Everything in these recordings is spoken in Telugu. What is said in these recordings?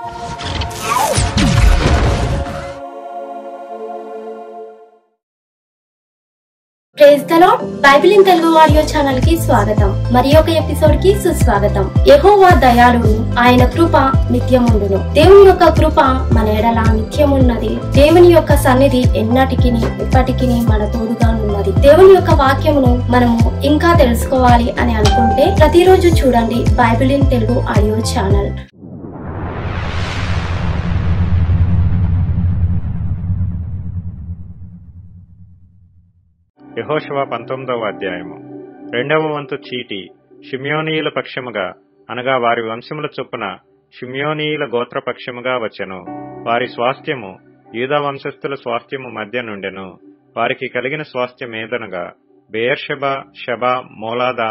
Praise the Lord. Bible in Telugu audio channel కి స్వాగతం. మరి ఒక ఎపిసోడ్ కి సుస్వాగతం. యెహోవా దయాళుడు, ఆయన కృప నిత్యముండును. దేవుని యొక్క కృప మన ఎడల నిత్యమున్నది. దేవుని యొక్క సన్నిధి ఎన్నటికిని ఎప్పటికిని మన తోడుగా ఉన్నది. దేవుని యొక్క వాక్యమును మనము ఇంకా తెలుసుకోవాలి అని అనుకుంటే ప్రతిరోజు చూడండి Bible in Telugu audio channel. యెహోషువ 19వ అధ్యాయము. 2వ వంతు చీటి షిమ్యోనీయుల పక్షముగా అనగా వారి వంశముల చొప్పున షిమ్యోనీయుల గోత్రపక్షముగా వచ్చెను. వారి స్వాస్థ్యము యూదా వంశస్థుల స్వాస్థ్యము మధ్య నుండెను. వారికి కలిగిన స్వాస్థ్యమేదనగా బెయేర్షెబా, షెబా, మోలాదా,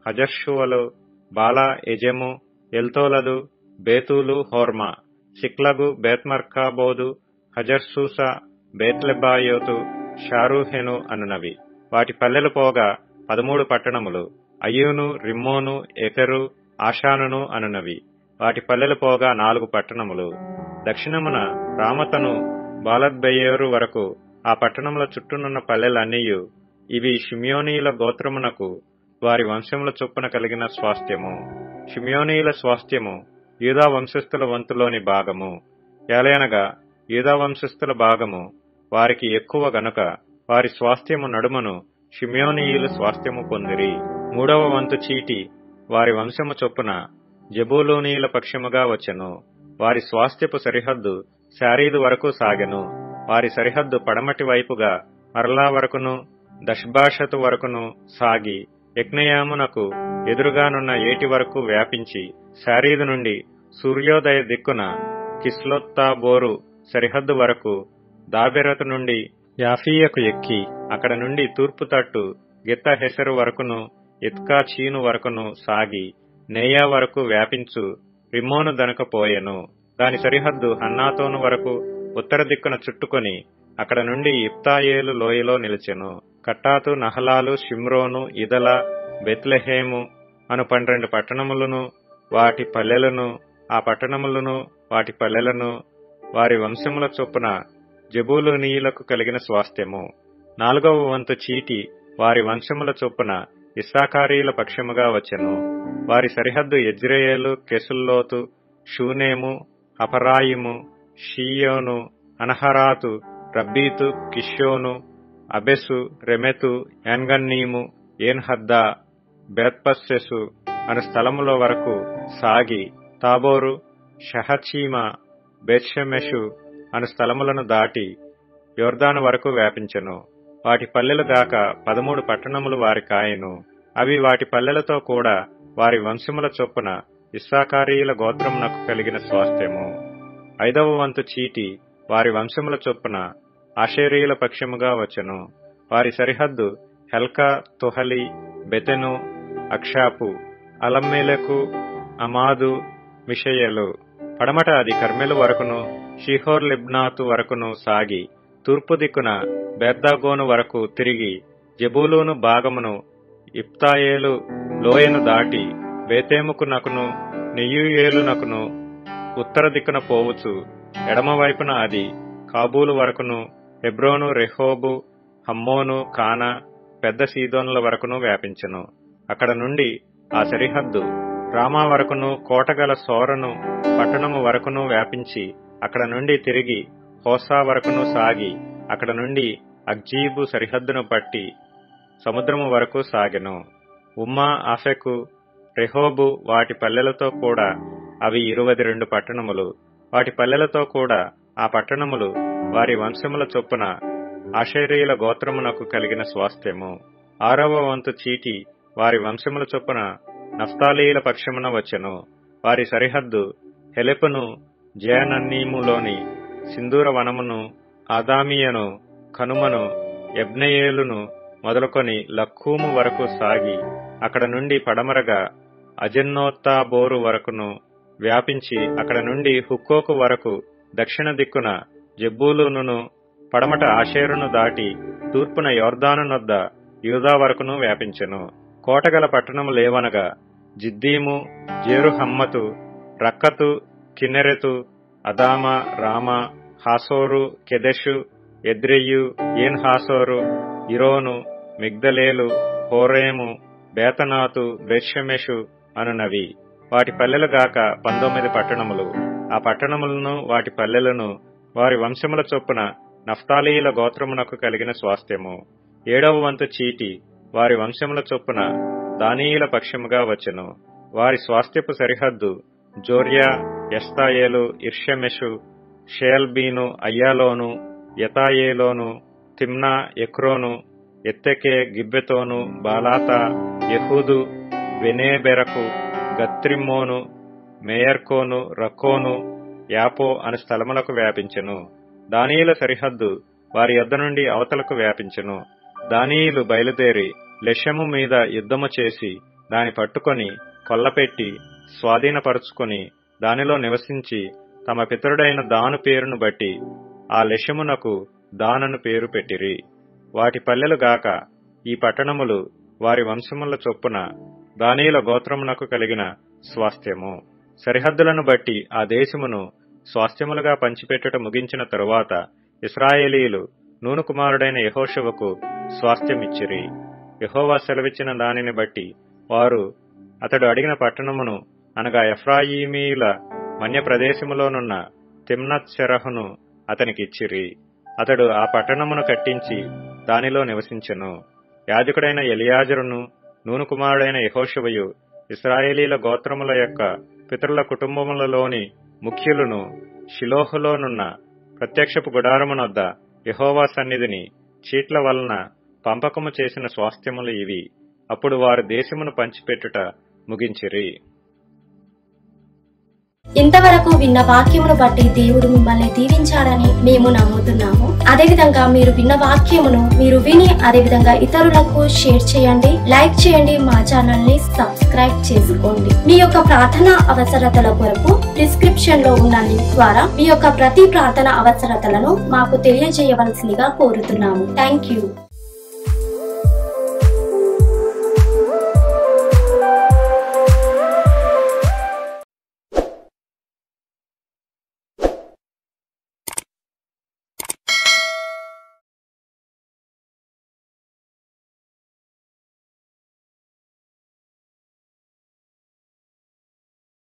హజర్షువలు, బాలా, ఎజెము, ఎల్తోలదు, బేతూలు, హోర్మా, సిక్లగు, బేత్మర్కాబోదు, హజర్సూసా, బేత్లెబాయోతు, షారూహెను అనునవి. వాటి పల్లెలు పోగా 13 పట్టణములు. అయ్యూను, రిమ్మోను, ఎఫెరు, ఆషానును అనునవి. వాటి పల్లెలు పోగా 4 పట్టణములు. దక్షిణమున రామతను బాలద్బెయేరు వరకు ఆ పట్టణముల చుట్టూనున్న పల్లెలన్నీయు. ఇవి షిమ్యోనీయుల గోత్రమునకు వారి వంశముల చొప్పున కలిగిన స్వాస్థ్యము. షిమ్యోనీయుల స్వాస్థ్యము యూదా వంశస్థుల వంతులోని భాగము. ఏలయనగా యూదా వంశస్థుల భాగము వారికి ఎక్కువ గనుక వారి స్వాస్థ్యము నడుమను షిమ్యోనీయులు స్వాస్థ్యము పొందిరి. 3వ వంతు చీటి వారి వంశము చొప్పున జెబూలూనీయుల పక్షముగా వచ్చెను. వారి స్వాస్థ్యపు సరిహద్దు శారీదు వరకు సాగెను. వారి సరిహద్దు పడమటి వైపుగా అర్లా వరకును దష్బాషతు వరకును సాగి యక్నెయామునకు ఎదురుగానున్న ఏటి వరకు వ్యాపించి శారీదు నుండి సూర్యోదయ దిక్కున కిస్లోత్తాబోరు సరిహద్దు వరకు దాబెరతు నుండి యాఫీయకు ఎక్కి అక్కడ నుండి తూర్పు తట్టు గిత్తహెసరు వరకును ఇత్కా చీను వరకును సాగి నేయా వరకు వ్యాపించు రిమ్మోను దనకపోయెను. దాని సరిహద్దు హన్నాతోను వరకు ఉత్తర దిక్కున చుట్టుకొని అక్కడ నుండి ఇప్తాయేలు లోయలో నిలిచెను. కట్టాతు, నహలాలు, షిమ్రోను, ఇదల, బెత్లెహేము అను 12 పట్టణములను వాటి పల్లెలను, ఆ పట్టణములను వాటి పల్లెలను వారి వంశముల చొప్పున జెబూలూనీయులకు కలిగిన స్వాస్థ్యము. 4వ వంతు చీటి వారి వంశముల చొప్పున ఇస్సాకారీయుల పక్షముగా వచ్చెను. వారి సరిహద్దు యెజ్రెయేలు, Chesulloth, షూనేము, అపరాయిము, Shion, Anaharath, Rabbith, కిషోను, అబెసు, రెమెతు, ఏన్గన్నీము, Enhaddah, Bethpazzez అను స్థలముల వరకు సాగి తాబోరు, షహచీమా, బేత్షెమెషు అను స్థలములను దాటి యొర్దాను వరకు వ్యాపించెను. వాటి పల్లెలు గాక 13 పట్టణములు వారి కాయను. అవి వాటి పల్లెలతో కూడా వారి వంశముల చొప్పున ఇస్సాకారీయుల గోత్రమునకు కలిగిన స్వాస్థ్యము. 5వ వంతు చీటి వారి వంశముల చొప్పున ఆషేరీయుల పక్షముగా వచ్చెను. వారి సరిహద్దు హెల్కా, తుహలి, బెతెను, అక్షాపు, అలమ్మేలకు, అమాదు, మిషయలు. పడమట అది కర్మెలు వరకును షీహోర్ లిబ్నాతు వరకును సాగి తూర్పు దిక్కున బెర్దాగోను వరకు తిరిగి జెబూలూను భాగమును ఇప్తాయేలు లోయను దాటి బేతేముకునకును నెయ్యూయేలునకును ఉత్తర దిక్కున పోవచ్చు. ఎడమవైపున అది కాబూలు వరకును హెబ్రోను, రెహోబు, హమ్మోను, కానా, పెద్ద సీదోనుల వరకును వ్యాపించెను. అక్కడ నుండి ఆ సరిహద్దు రామా వరకును కోటగల సోరను పట్టణము వరకును వ్యాపించి అక్కడ నుండి తిరిగి హోసా వరకును సాగి అక్కడ నుండి అగ్జీబు సరిహద్దును పట్టి సముద్రము వరకు సాగెను. ఉమ్మా, ఆఫెకు, రెహోబు వాటి పల్లెలతో కూడా అవి 22 పట్టణములు. వాటి పల్లెలతో కూడా ఆ పట్టణములు వారి వంశముల చొప్పున ఆషేరీయుల గోత్రమునకు కలిగిన స్వాస్థ్యము. 6వ వంతు చీటి వారి వంశముల చొప్పున నఫ్తాలీయుల పక్షమున వచ్చెను. వారి సరిహద్దు హెలెపును, జయనన్నీములోని సింధూర వనమును, ఆదామియను, కనుమను, యబ్నెయేలును మొదలుకొని లక్కూము వరకు సాగి అక్కడ నుండి పడమరగా అజన్నోత్తాబోరు వరకును వ్యాపించి అక్కడ నుండి హుక్కోకు వరకు దక్షిణ దిక్కున జెబూలూనును, పడమట ఆషేరును దాటి తూర్పున యొర్దాను నొద్ద యూదా వరకును వ్యాపించెను. కోటగల పట్టణములేవనగా జిద్దీము, జేరుహమ్మతు, రక్కతు, కిన్నెరెతు, అదామ, రామ, హాసోరు, కెదెషు, ఎద్రెయు, ఏన్ హాసోరు, ఇరోను, మిగ్దలేలు, హోరేము, బేతనాతు, బెత్షెమెషు అనునవి. వాటి పల్లెలు గాక 19 పట్టణములు. ఆ పట్టణములను వాటి పల్లెలను వారి వంశముల చొప్పున నఫ్తాలీయుల గోత్రమునకు కలిగిన స్వాస్థ్యము. 7వ వంతు చీటి వారి వంశముల చొప్పున దానీయుల పక్షముగా వచ్చెను. వారి స్వాస్థ్యపు సరిహద్దు జోర్యా, ఎస్తాయేలు, ఇర్షెమెషు, షేల్బీను, అయ్యాలోను, యతాయేలోను, తిమ్నా, ఎక్రోను, ఎత్తెకే, గిబ్బెతోను, బాలాతా, యెహూదు, బెనేబెరకు, గత్రిమ్మోను, మేయర్కోను, రక్కోను, యాపో అను స్థలములకు వ్యాపించెను. దానీయుల సరిహద్దు వారి యొద్ద నుండి అవతలకు వ్యాపించెను. దానీయులు బయలుదేరి లెషెము మీద యుద్ధము చేసి దాని పట్టుకొని కొల్లపెట్టి స్వాధీనపరుచుకొని దానిలో నివసించి తమ పితరుడైన దాను పేరును బట్టి ఆ లెషెమునకు దానను పేరు పెట్టిరి. వాటి పల్లెలు గాక ఈ పట్టణములు వారి వంశముల చొప్పున దానీయుల గోత్రమునకు కలిగిన స్వాస్థ్యము. సరిహద్దులను బట్టి ఆ దేశమును స్వాస్థ్యములుగా పంచిపెట్టుట ముగించిన తరువాత ఇశ్రాయేలీయులు నూను కుమారుడైన యెహోషువకు స్వాస్థ్యమిచ్చిరి. యెహోవా సెలవిచ్చిన దానిని బట్టి వారు అతడు అడిగిన పట్టణమును అనగా ఎఫ్రాయిమీయుల మన్య ప్రదేశములోనున్న తిమ్నత్ సెరహును అతనికిచ్చిరి. అతడు ఆ పట్టణమును కట్టించి దానిలో నివసించెను. యాజకుడైన ఎలియాజరును నూను కుమారుడైన యెహోషువయు ఇశ్రాయేలీల గోత్రముల యొక్క పితరుల కుటుంబములలోని ముఖ్యులను షిలోహులోనున్న ప్రత్యక్షపు గుడారమునొద్ద యెహోవా సన్నిధిని చీట్ల వలన పంపకము చేసిన స్వాస్థ్యములు ఇవి. అప్పుడు వారు దేశమును పంచిపెట్టుట ముగించిరి. ఇంతవరకు విన్న వాక్యమును బట్టి దేవుడు మిమ్మల్ని దీవించాడని మేము నమ్ముతున్నాము. అదేవిధంగా మీరు విన్న వాక్యమును మీరు విని అదేవిధంగా ఇతరులకు షేర్ చేయండి, లైక్ చేయండి, మా ఛానల్ ని సబ్స్క్రైబ్ చేసుకోండి. మీ యొక్క ప్రార్థన అవసరతల కొరకు డిస్క్రిప్షన్ లో ఉన్న లింక్ ద్వారా మీ యొక్క ప్రతి ప్రార్థన అవసరతలను మాకు తెలియజేయవలసిందిగా కోరుతున్నాము. Thank you.